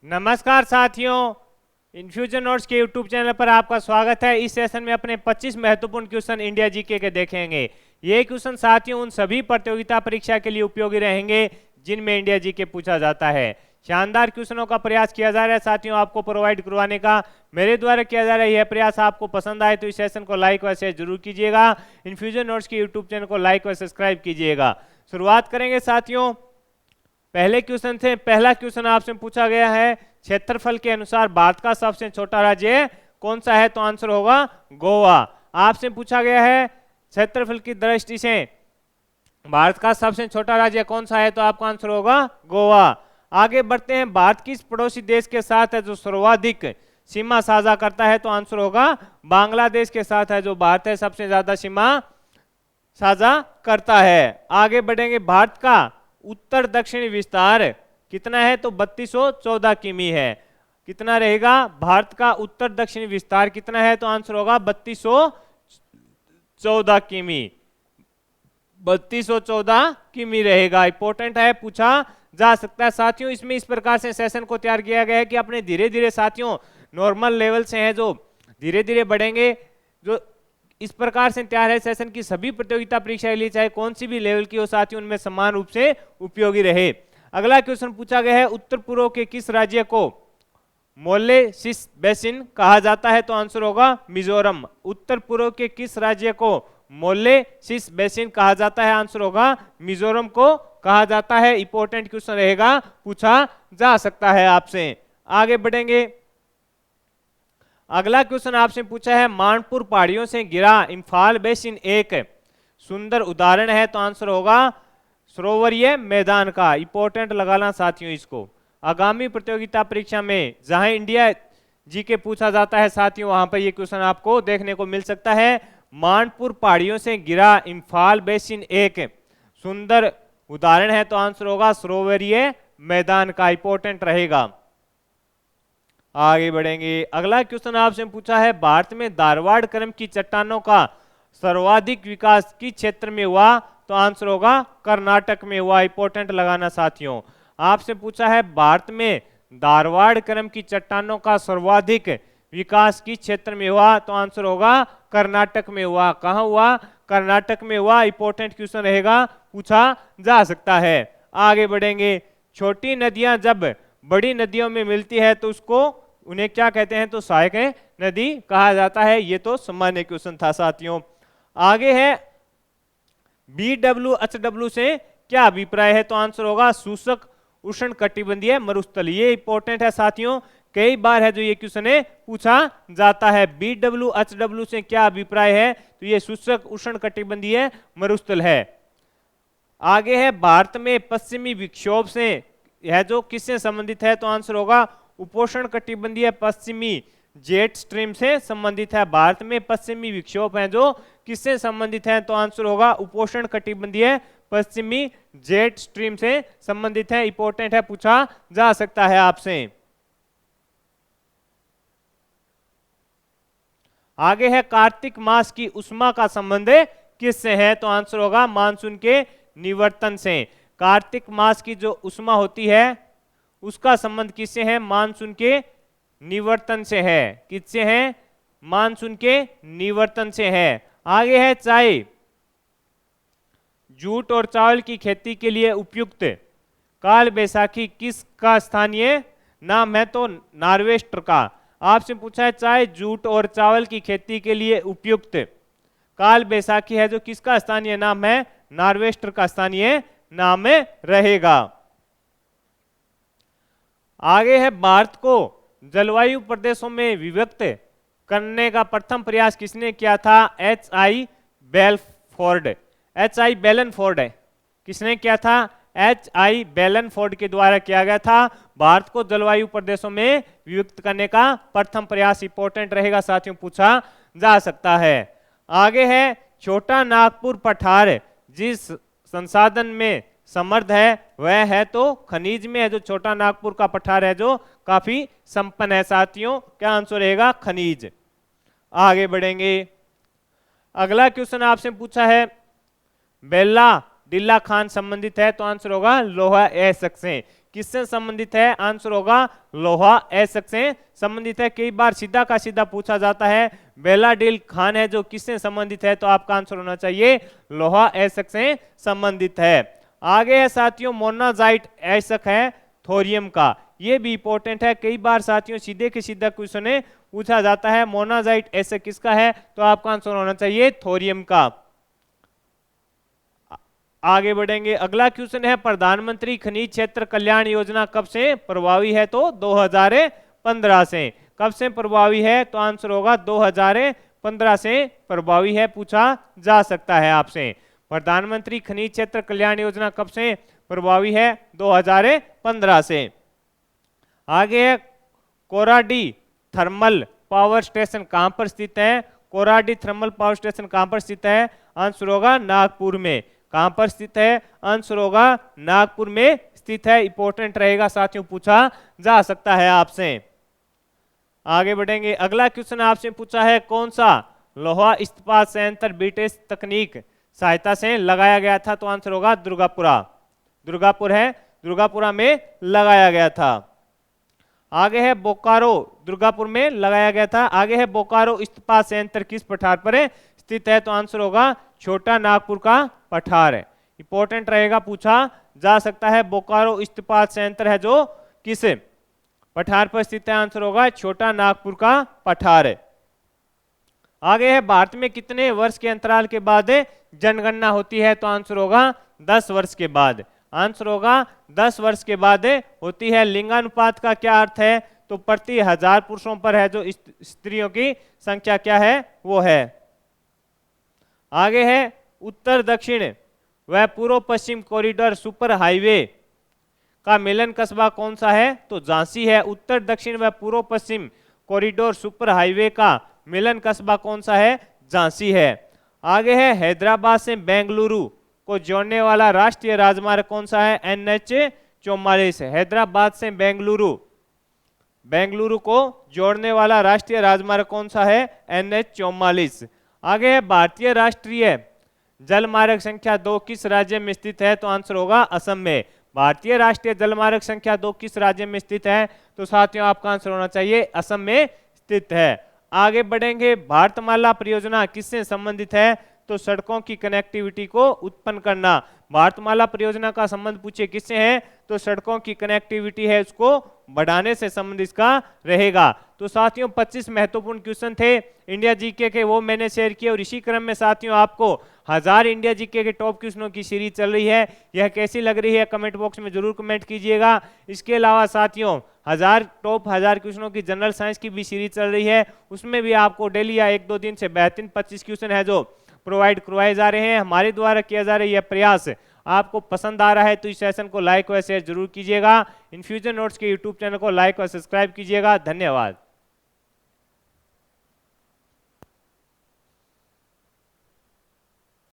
नमस्कार साथियों, infusion notes के यूट्यूब चैनल पर आपका स्वागत है। इस सेशन में अपने 25 महत्वपूर्ण क्वेश्चन इंडिया जीके के देखेंगे। ये क्वेश्चन साथियों उन सभी प्रतियोगिता परीक्षा के लिए उपयोगी रहेंगे जिनमें इंडिया जीके पूछा जाता है। शानदार क्वेश्चनों का प्रयास किया जा रहा है साथियों आपको प्रोवाइड करवाने का। मेरे द्वारा किया जा रहा है यह प्रयास आपको पसंद आए तो इस सेशन को लाइक व शेयर जरूर कीजिएगा। इन्फ्यूजन नोट्स के यूट्यूब चैनल को लाइक व सब्सक्राइब कीजिएगा। शुरुआत करेंगे साथियों पहले क्वेश्चन से। पहला क्वेश्चन आपसे पूछा गया है, क्षेत्रफल के अनुसार भारत का सबसे छोटा राज्य कौन सा है? तो आंसर होगा गोवा। आपसे पूछा गया है क्षेत्रफल की दृष्टि से भारत का सबसे छोटा राज्य कौन सा है? तो आपका आंसर होगा गोवा। आगे बढ़ते हैं, भारत किस पड़ोसी देश के साथ है जो सर्वाधिक सीमा साझा करता है? तो आंसर होगा बांग्लादेश के साथ है जो भारत है सबसे ज्यादा सीमा साझा करता है। आगे बढ़ेंगे, भारत का उत्तर दक्षिणी विस्तार कितना है? तो 3214 किमी है। कितना रहेगा? भारत का उत्तर दक्षिणी विस्तार कितना है? तो आंसर होगा 3214 किमी। 3214 किमी रहेगा। इंपॉर्टेंट है, पूछा जा सकता है साथियों। इसमें इस प्रकार से सेशन को तैयार किया गया है कि अपने धीरे धीरे साथियों नॉर्मल लेवल से हैं जो धीरे धीरे बढ़ेंगे। जो इस प्रकार से तैयार है सेशन की सभी प्रतियोगिता परीक्षा के लिए चाहे कौन सी भी लेवल की हो साथियों उनमें समान रूप से उपयोगी रहे। अगला क्वेश्चन पूछा गया है, उत्तर पूर्व के किस राज्य को मोलेसिस बेसिन कहा जाता है? तो आंसर होगा मिजोरम। उत्तर पूर्व के किस राज्य को मोलेसिस बेसिन कहा जाता है? आंसर होगा मिजोरम को कहा जाता है। इंपॉर्टेंट क्वेश्चन रहेगा, पूछा जा सकता है आपसे। आगे बढ़ेंगे, अगला क्वेश्चन आपसे पूछा है, मानपुर पहाड़ियों से घिरा इंफाल बेसिन एक सुंदर उदाहरण है। तो आंसर होगा सरोवरीय मैदान का। इंपॉर्टेंट लगाना साथियों इसको। आगामी प्रतियोगिता परीक्षा में जहां इंडिया जीके पूछा जाता है साथियों वहां पर यह क्वेश्चन आपको देखने को मिल सकता है। मानपुर पहाड़ियों से घिरा इंफाल बेसिन एक सुंदर उदाहरण है। तो आंसर होगा सरोवरीय मैदान का। इंपॉर्टेंट रहेगा। आगे बढ़ेंगे, अगला क्वेश्चन आपसे पूछा है, भारत में धारवाड़ क्रम की चट्टानों का सर्वाधिक विकास किस क्षेत्र में हुआ? तो आंसर होगा कर्नाटक में हुआ। इंपॉर्टेंट लगाना साथियों। आपसे पूछा है, भारत में धारवाड़ क्रम की चट्टानों का सर्वाधिक विकास किस क्षेत्र में हुआ? तो आंसर होगा कर्नाटक में हुआ। कहां हुआ? कर्नाटक में हुआ। इंपॉर्टेंट क्वेश्चन रहेगा, पूछा जा सकता है। आगे बढ़ेंगे, छोटी नदियां जब बड़ी नदियों में मिलती है तो उसको उन्हें क्या कहते हैं? तो सहायक नदी कहा जाता है। ये तो सामान्य क्वेश्चन था साथियों। आगे है, BWHW से क्या अभिप्राय है? तो आंसर होगा शुष्क उष्ण कटिबंधीय मरुस्थल। ये इंपॉर्टेंट है साथियों, कई बार है जो ये क्वेश्चन है पूछा जाता है। BWHW से क्या अभिप्राय है? तो ये शुष्क उष्ण कटिबंधीय मरुस्थल है। आगे है, भारत में पश्चिमी विक्षोभ से यह जो किससे संबंधित है? तो आंसर होगा उपोष्ण कटिबंधीय पश्चिमी जेट स्ट्रीम से संबंधित है। भारत में पश्चिमी विक्षोभ है जो किससे संबंधित है? तो आंसर होगा उपोष्ण कटिबंधीय पश्चिमी जेट स्ट्रीम से संबंधित है। इंपॉर्टेंट है, पूछा जा सकता है आपसे। आगे है, कार्तिक मास की उष्मा का संबंध किससे है? तो आंसर होगा मानसून के निवर्तन से। कार्तिक मास की जो उष्मा होती है उसका संबंध किससे है? मानसून के निवर्तन से है। किससे है? मानसून के निवर्तन से है। आगे है, चाय, जूट और चावल की खेती के लिए उपयुक्त काल बैसाखी किसका स्थानीय नाम है? तो नार्वेस्टर का। आपसे पूछा है, चाय, जूट और चावल की खेती के लिए उपयुक्त काल बैसाखी है जो किसका स्थानीय नाम है? नार्वेस्टर का स्थानीय नाम रहेगा। आगे है, भारत को जलवायु प्रदेशों में विभक्त करने का प्रथम प्रयास किसने किया था? H.I. बेलफोर्ड। H.I. बेलनफोर्ड है किसने किया था? H.I. बेलनफोर्ड के द्वारा किया गया था। भारत को जलवायु प्रदेशों में विभक्त करने का प्रथम प्रयास। इंपॉर्टेंट रहेगा साथियों, पूछा जा सकता है। आगे है, छोटा नागपुर पठार जिस संसाधन में समृद्ध है वह है तो खनिज में है। जो छोटा नागपुर का पठार है जो काफी संपन्न है साथियों। क्या आंसर रहेगा? खनिज। आगे बढ़ेंगे, अगला क्वेश्चन आपसे पूछा है, बेल्ला दिल्ला खान संबंधित है। तो आंसर होगा लोहा ए शख्स से। किससे संबंधित है? आंसर होगा लोहा एशक से संबंधित है। कई बार सीधा का सीधा पूछा जाता है बेलाडील खान है जो किससे संबंधित है, तो आपका आंसर होना चाहिए लोहा एशक से संबंधित है। आगे है साथियों मोनाजाइट एशक है थोरियम का, ये भी इंपॉर्टेंट है। कई बार साथियों सीधे के सीधा क्वेश्चन पूछा जाता है मोनाजाइट एशक किसका है, तो आपका आंसर होना चाहिए थोरियम का। आगे बढ़ेंगे, अगला क्वेश्चन है प्रधानमंत्री खनिज क्षेत्र कल्याण योजना कब से प्रभावी है, तो 2015 से। कब से प्रभावी है, तो आंसर होगा 2015 से प्रभावी है, पूछा जा सकता है आपसे। प्रधानमंत्री खनिज क्षेत्र कल्याण योजना कब से प्रभावी है, 2015 से। आगे है कोराडी थर्मल पावर स्टेशन कहां पर स्थित है? कोराडी थर्मल पावर स्टेशन कहां पर स्थित है? आंसर होगा नागपुर में। कहां पर स्थित है? आंसर होगा नागपुर में स्थित है। इंपॉर्टेंट रहेगा साथियों, पूछा जा सकता है आपसे। आगे बढ़ेंगे, अगला क्वेश्चन आपसे पूछा है कौन सा लोहा इस्पात संयंत्र ब्रिटिश तकनीक सहायता से लगाया गया था, तो आंसर होगा दुर्गापुरा। दुर्गापुर है, दुर्गापुरा में लगाया गया था। आगे है बोकारो, दुर्गापुर में लगाया गया था। आगे है बोकारो इस्पात संयंत्र किस पठार पर स्थित है, तो आंसर होगा छोटा नागपुर का पठार है। इंपॉर्टेंट रहेगा, पूछा जा सकता है। बोकारो इस्पात संयंत्र है जो किस पठार पर स्थित है, आंसर होगा छोटा नागपुर का पठार है। आगे है भारत में कितने वर्ष के अंतराल के बाद जनगणना होती है, तो आंसर होगा 10 वर्ष के बाद। आंसर होगा 10 वर्ष के बाद होती है। लिंगानुपात का क्या अर्थ है, तो प्रति 1000 पुरुषों पर है जो स्त्रियों की संख्या क्या है वो है। आगे है उत्तर दक्षिण व पूर्व पश्चिम कॉरिडोर सुपर हाईवे का मिलन कस्बा कौन सा है, तो झांसी है। उत्तर दक्षिण व पूर्व पश्चिम कॉरिडोर सुपर हाईवे का मिलन कस्बा कौन सा है, झांसी है। आगे है हैदराबाद से बेंगलुरु को जोड़ने वाला राष्ट्रीय राजमार्ग कौन सा है, NH-44। हैदराबाद से बेंगलुरु को जोड़ने वाला राष्ट्रीय राजमार्ग कौन सा है, NH-44। आगे है भारतीय राष्ट्रीय जलमार्ग संख्या 2 किस राज्य में स्थित है, तो आंसर होगा असम में। भारतीय राष्ट्रीय जलमार्ग संख्या 2 किस राज्य में स्थित है, तो साथियों आपका आंसर होना चाहिए असम में स्थित है। आगे बढ़ेंगे, भारतमाला परियोजना किससे संबंधित है, तो सड़कों की कनेक्टिविटी को उत्पन्न करना। भारतमाला परियोजना का संबंध पूछे किससे है, तो सड़कों की कनेक्टिविटी है उसको बढ़ाने से संबंध इसका रहेगा। तो साथियों 25 महत्वपूर्ण क्वेश्चन थे इंडिया जीके के, वो मैंने शेयर किए। और इसी क्रम में साथियों आपको 1000 इंडिया जीके के टॉप क्वेश्चनों की सीरीज चल रही है, यह कैसी लग रही है कमेंट बॉक्स में जरूर कमेंट कीजिएगा। इसके अलावा साथियों 1000 क्वेश्चनों की जनरल साइंस की भी सीरीज चल रही है, उसमें भी आपको डेली या 1-2 दिन से बेहतरीन 25 क्वेश्चन है जो प्रोवाइड करवाए जा रहे हैं। हमारे द्वारा किया जा रहा है यह प्रयास आपको पसंद आ रहा है तो इस सेशन को लाइक व शेयर जरूर कीजिएगा। इन्फ्यूजन नोट्स के यूट्यूब चैनल को लाइक और सब्सक्राइब कीजिएगा। धन्यवाद।